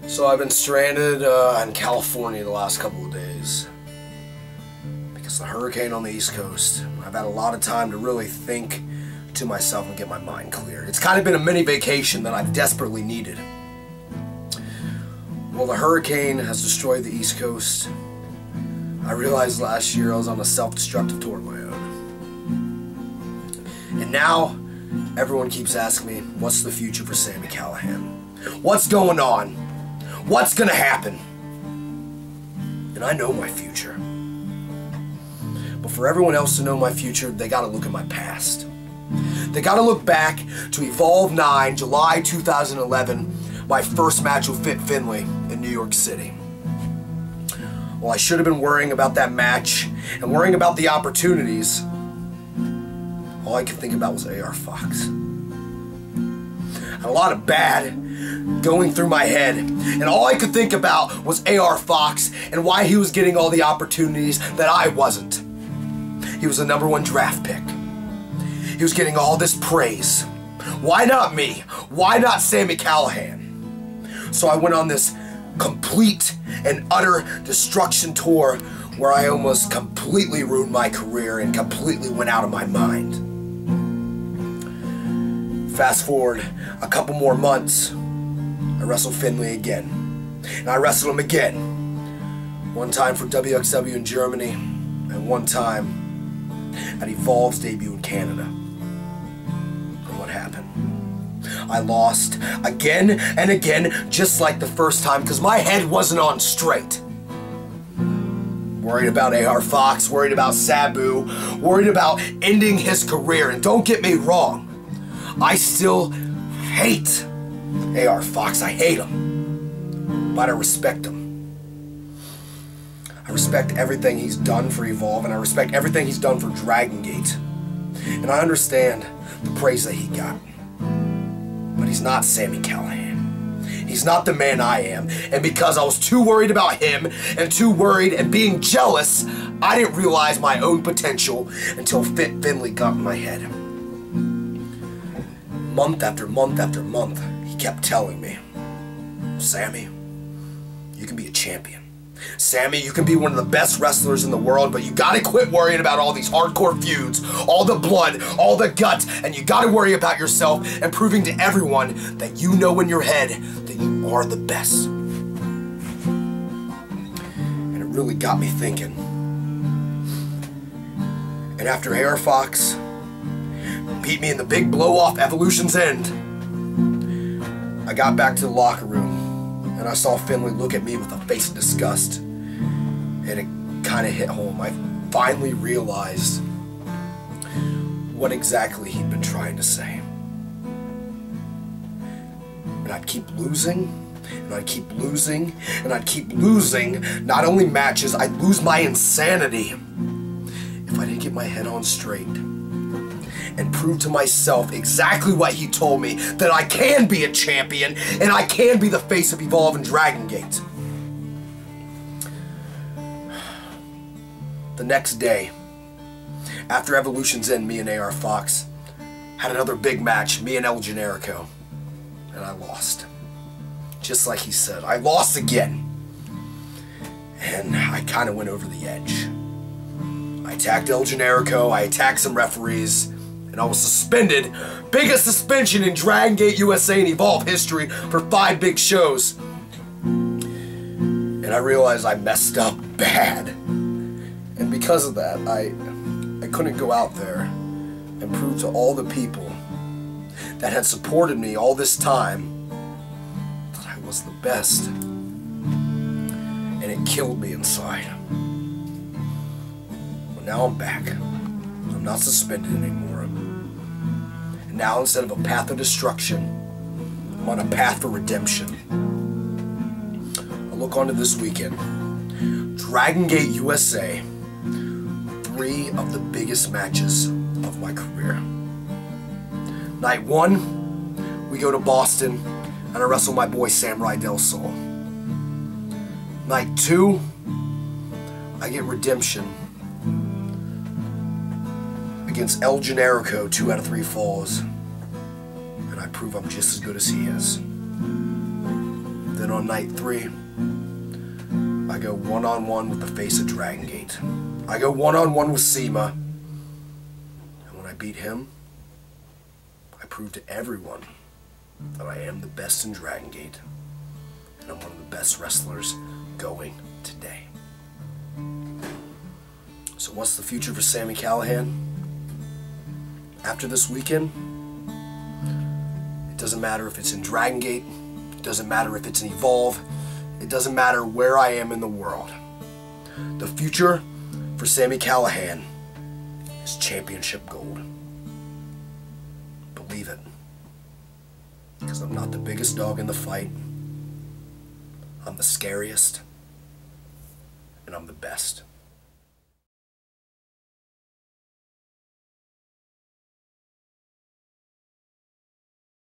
So I've been stranded in California the last couple of days because of the hurricane on the East Coast. I've had a lot of time to really think to myself and get my mind clear. It's kind of been a mini vacation that I've desperately needed. Well, the hurricane has destroyed the East Coast. I realized last year I was on a self-destructive tour of my own. And now, everyone keeps asking me, what's the future for Sami Callihan? What's going on? What's gonna happen? And I know my future. But for everyone else to know my future, they gotta look at my past. They gotta look back to Evolve 9, July 2011, my first match with Fit Finlay in New York City. Well, I should have been worrying about that match and worrying about the opportunities. All I could think about was AR Fox. And a lot of bad going through my head, and all I could think about was AR Fox and why he was getting all the opportunities that I wasn't. He was the #1 draft pick. He was getting all this praise. Why not me? Why not Sami Callihan? So I went on this complete and utter destruction tour where I almost completely ruined my career and completely went out of my mind. Fast forward a couple more months, I wrestled Finlay again. And I wrestled him again. One time for WXW in Germany, and one time at Evolve's debut in Canada. And what happened? I lost again and again, just like the first time, because my head wasn't on straight. Worried about AR Fox, worried about Sabu, worried about ending his career. And don't get me wrong, I still hate AR Fox. I hate him. But I respect him. I respect everything he's done for Evolve, and I respect everything he's done for Dragon Gate. And I understand the praise that he got. But he's not Sami Callihan. He's not the man I am. And because I was too worried about him and too worried and being jealous, I didn't realize my own potential until Fit Finlay got in my head. Month after month after month, he kept telling me, Sami, you can be a champion. Sami, you can be one of the best wrestlers in the world, but you gotta quit worrying about all these hardcore feuds, all the blood, all the guts, and you gotta worry about yourself and proving to everyone that you know in your head that you are the best. And it really got me thinking. And after AR Fox beat me in the big blow-off Evolution's End, I got back to the locker room and I saw Finlay look at me with a face of disgust, and it kind of hit home. I finally realized what exactly he'd been trying to say. And I'd keep losing, and I'd keep losing, and I'd keep losing. Not only matches, I'd lose my insanity if I didn't get my head on straight and prove to myself exactly what he told me, that I can be a champion and I can be the face of Evolve and Dragon Gate. The next day, after Evolution's End, me and AR Fox had another big match, me and El Generico, and I lost. Just like he said, I lost again. And I kind of went over the edge. I attacked El Generico, I attacked some referees, and I was suspended. Biggest suspension in Dragon Gate USA and Evolve history for 5 big shows. And I realized I messed up bad. And because of that, I couldn't go out there and prove to all the people that had supported me all this time that I was the best. And it killed me inside. But now I'm back. I'm not suspended anymore. And now, instead of a path of destruction, I'm on a path for redemption. I'll look on to this weekend. Dragon Gate USA. 3 of the biggest matches of my career. Night 1, we go to Boston, and I wrestle my boy Samuray Del Sol. Night 2, I get redemption against El Generico 2 out of 3 falls, and I prove I'm just as good as he is. Then on night 3, I go one-on-one with the face of Dragon Gate. I go one-on-one with CIMA. And when I beat him, I prove to everyone that I am the best in Dragon Gate. And I'm one of the best wrestlers going today. So what's the future for Sami Callihan? After this weekend, it doesn't matter if it's in Dragon Gate, it doesn't matter if it's in Evolve, it doesn't matter where I am in the world. The future for Sami Callihan is championship gold. Believe it. Because I'm not the biggest dog in the fight. I'm the scariest. And I'm the best.